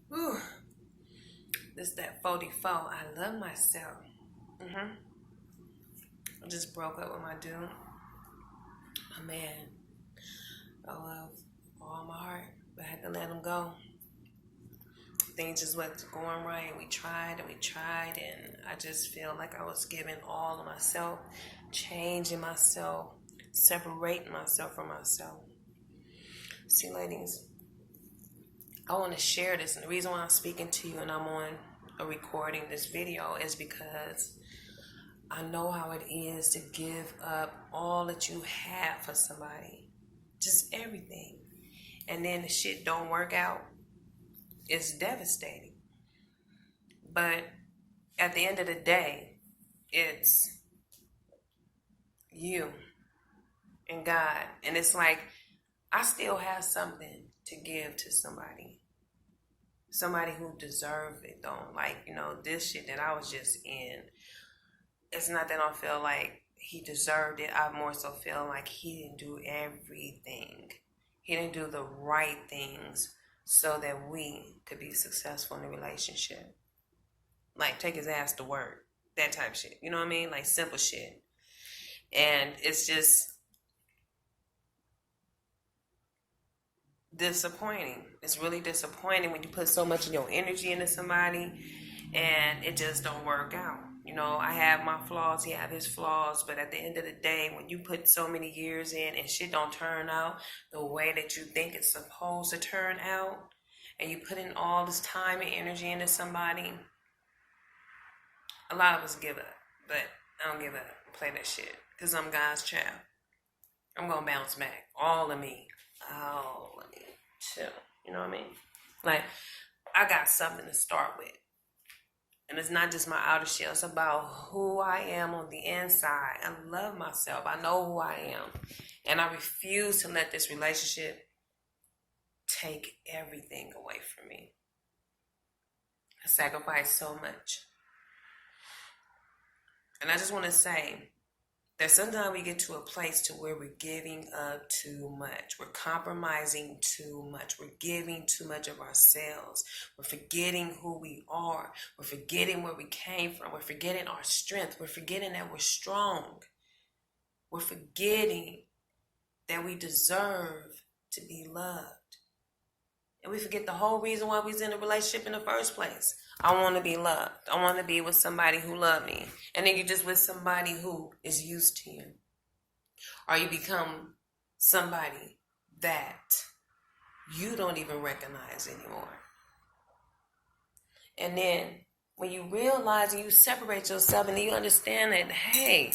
Whew. This that 44. I love myself. I just broke up with my dude. My man. I love all my heart. But I had to let him go. Things just wasn't going right. We tried and we tried, and I just feel like I was giving all of myself, changing myself, separating myself from myself. See, ladies, I want to share this, and the reason why I'm speaking to you and I'm on a recording this video is because I know how it is to give up all that you have for somebody, just everything, and then the shit don't work out. It's devastating. But at the end of the day, it's you and God. And it's like, I still have something to give to somebody. Somebody who deserves it, though. Like, this shit that I was just in, it's not that I feel like he deserved it. I more so feel like he didn't do everything. He didn't do the right things so that we could be successful in the relationship. Like, take his ass to work. That type of shit. You know what I mean? Like, simple shit. And it's just disappointing. It's really disappointing when you put so much of your energy into somebody and it just don't work out. I have my flaws, he have his flaws, but at the end of the day, when you put so many years in and shit don't turn out the way that you think it's supposed to turn out, and you put in all this time and energy into somebody, a lot of us give up. But I don't give up. Play that shit. Because I'm God's child. I'm going to bounce back. All of me. All of me. Too. You know what I mean? Like, I got something to start with. And it's not just my outer shell. It's about who I am on the inside. I love myself. I know who I am. And I refuse to let this relationship take everything away from me. I sacrificed so much. And I just want to say that sometimes we get to a place to where we're giving up too much. We're compromising too much. We're giving too much of ourselves. We're forgetting who we are. We're forgetting where we came from. We're forgetting our strength. We're forgetting that we're strong. We're forgetting that we deserve to be loved. And we forget the whole reason why we was in a relationship in the first place. I want to be loved. I want to be with somebody who loves me. And then you're just with somebody who is used to you. Or you become somebody that you don't even recognize anymore. And then when you realize and you separate yourself and then you understand that, hey,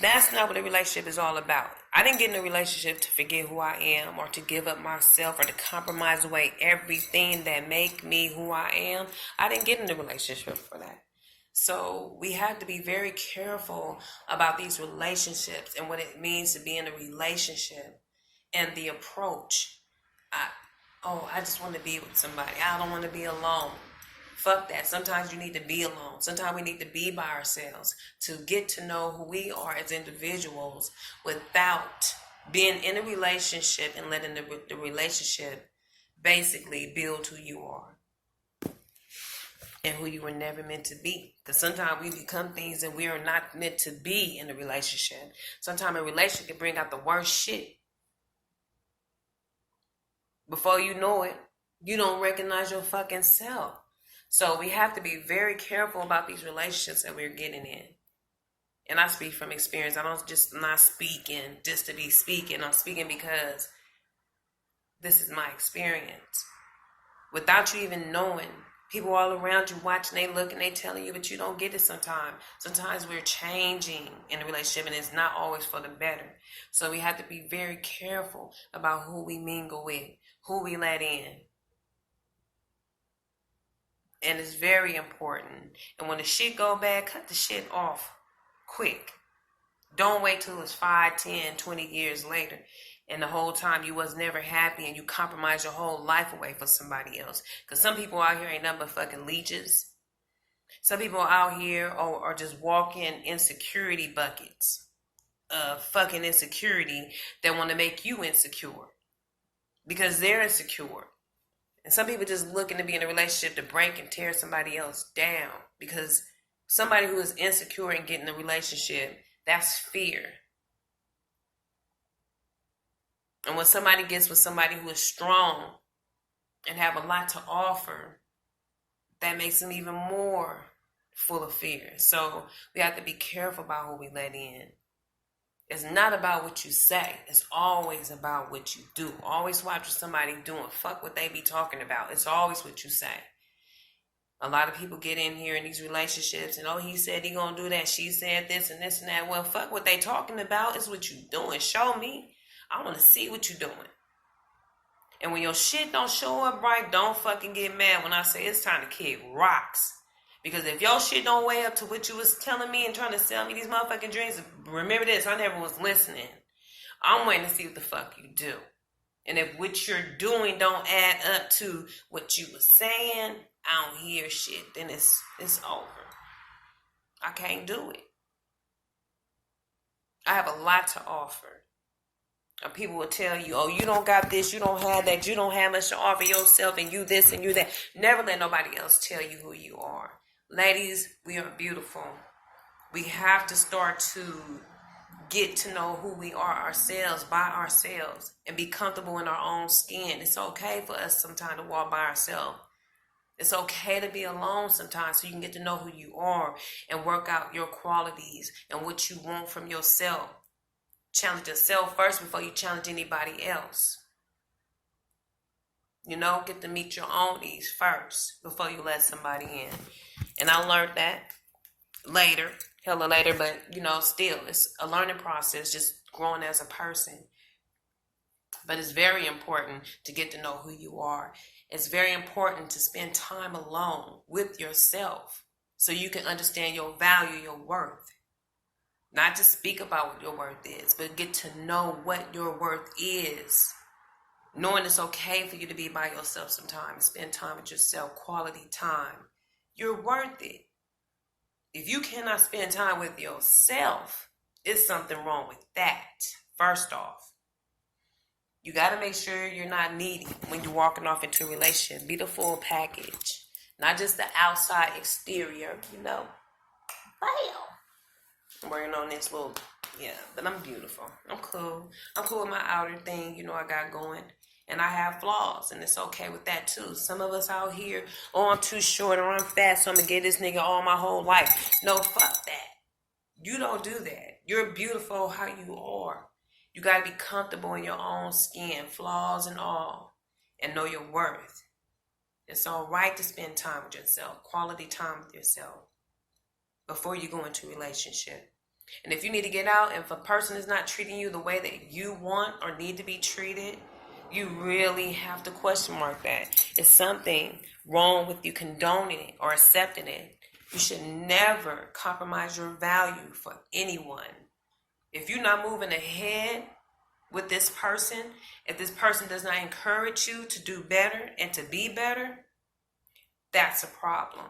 that's not what a relationship is all about. I didn't get in a relationship to forget who I am or to give up myself or to compromise away everything that make me who I am. I didn't get in a relationship for that. So we have to be very careful about these relationships and what it means to be in a relationship and the approach. I just want to be with somebody. I don't want to be alone. Fuck that. Sometimes you need to be alone. Sometimes we need to be by ourselves to get to know who we are as individuals without being in a relationship and letting the relationship basically build who you are and who you were never meant to be. Because sometimes we become things that we are not meant to be in a relationship. Sometimes a relationship can bring out the worst shit. Before you know it, you don't recognize your fucking self. So we have to be very careful about these relationships that we're getting in. And I speak from experience. I don't just not speaking just to be speaking. I'm speaking because this is my experience. Without you even knowing, people all around you watching, they look and they telling you, but you don't get it sometimes. Sometimes we're changing in a relationship and it's not always for the better. So we have to be very careful about who we mingle with, who we let in. And it's very important. And when the shit go bad, cut the shit off quick. Don't wait till it's 5, 10, 20 years later. And the whole time you was never happy and you compromise your whole life away for somebody else. Because some people out here ain't nothing but fucking leeches. Some people out here are just walking insecurity buckets of fucking insecurity that want to make you insecure. Because they're insecure. And some people just looking to be in a relationship to break and tear somebody else down. Because somebody who is insecure and getting a relationship, that's fear. And when somebody gets with somebody who is strong and have a lot to offer, that makes them even more full of fear. So we have to be careful about who we let in. It's not about what you say. It's always about what you do. Always watch what somebody doing. Fuck what they be talking about. It's always what you say. A lot of people get in here in these relationships and, oh, he said he gonna do that. She said this and this and that. Well, fuck what they talking about. It's what you doing. Show me. I want to see what you're doing. And when your shit don't show up right, don't fucking get mad when I say it's time to kick rocks. Because if your shit don't weigh up to what you was telling me and trying to sell me these motherfucking dreams, remember this, I never was listening. I'm waiting to see what the fuck you do. And if what you're doing don't add up to what you was saying, I don't hear shit, then it's over. I can't do it. I have a lot to offer. And people will tell you, oh, you don't got this, you don't have that, you don't have much to offer yourself, and you this and you that. Never let nobody else tell you who you are. Ladies, we are beautiful. We have to start to get to know who we are ourselves, by ourselves, and be comfortable in our own skin. It's okay for us sometimes to walk by ourselves. It's okay to be alone sometimes so you can get to know who you are and work out your qualities and what you want from yourself. Challenge yourself first before you challenge anybody else. You know, get to meet your own needs first before you let somebody in. And I learned that hella later, but, you know, still, it's a learning process, just growing as a person. But it's very important to get to know who you are. It's very important to spend time alone with yourself so you can understand your value, your worth. Not just speak about what your worth is, but get to know what your worth is. Knowing it's okay for you to be by yourself sometimes. Spend time with yourself, quality time. You're worth it. If you cannot spend time with yourself, there's something wrong with that. First off, you got to make sure you're not needy when you're walking off into a relationship. Be the full package. Not just the outside exterior, you know. Bam. I'm working on this little, but I'm beautiful. I'm cool. I'm cool with my outer thing, you know, I got going. And I have flaws, and it's okay with that too. Some of us out here, oh, I'm too short or I'm fat, so I'm going to get this nigga all my whole life. No, fuck that. You don't do that. You're beautiful how you are. You got to be comfortable in your own skin, flaws and all, and know your worth. It's all right to spend time with yourself, quality time with yourself, before you go into a relationship. And if you need to get out, and if a person is not treating you the way that you want or need to be treated, you really have to question mark that. Is something wrong with you condoning it or accepting it? You should never compromise your value for anyone. If you're not moving ahead with this person, if this person does not encourage you to do better and to be better, that's a problem.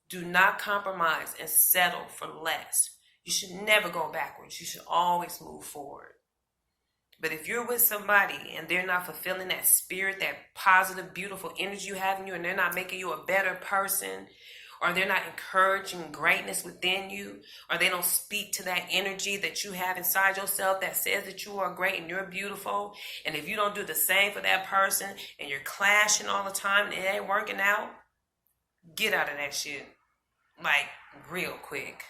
Do not compromise and settle for less. You should never go backwards. You should always move forward. But if you're with somebody and they're not fulfilling that spirit, that positive, beautiful energy you have in you, and they're not making you a better person, or they're not encouraging greatness within you, or they don't speak to that energy that you have inside yourself that says that you are great and you're beautiful, and if you don't do the same for that person and you're clashing all the time and it ain't working out, get out of that shit. Like, real quick.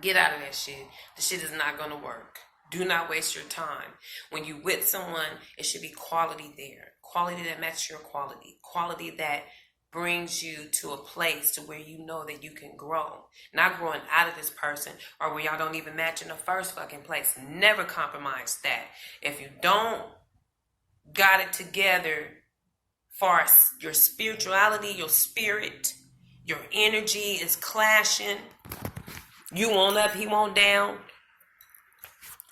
Get out of that shit. The shit is not going to work. Do not waste your time. When you with someone, it should be quality there. Quality that matches your quality. Quality that brings you to a place to where you know that you can grow. Not growing out of this person or where y'all don't even match in the first fucking place. Never compromise that. If you don't got it together for your spirituality, your spirit, your energy is clashing, you want up, he want down,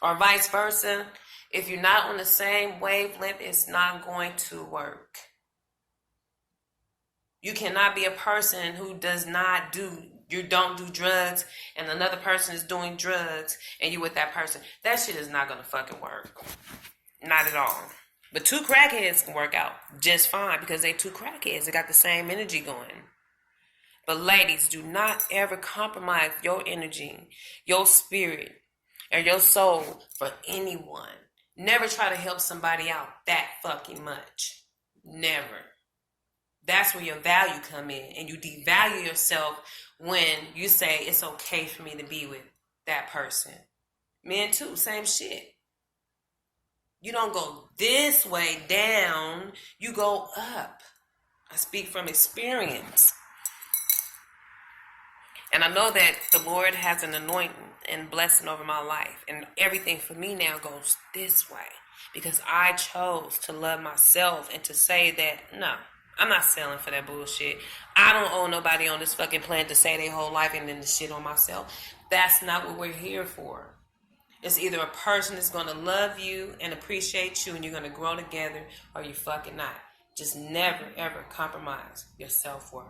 or vice versa. If you're not on the same wavelength, it's not going to work. You cannot be a person who you don't do drugs, and another person is doing drugs, and you with that person. That shit is not going to fucking work. Not at all. But two crackheads can work out just fine because they two crackheads. They got the same energy going. But ladies, do not ever compromise your energy, your spirit, or your soul for anyone. Never try to help somebody out that fucking much. Never. That's where your value come in. And you devalue yourself when you say it's okay for me to be with that person. Men too, same shit. You don't go this way down, you go up. I speak from experience. And I know that the Lord has an anointing and blessing over my life. And everything for me now goes this way. Because I chose to love myself and to say that, no, I'm not selling for that bullshit. I don't owe nobody on this fucking planet to say their whole life and then the shit on myself. That's not what we're here for. It's either a person that's going to love you and appreciate you and you're going to grow together, or you fucking not. Just never, ever compromise your self-worth.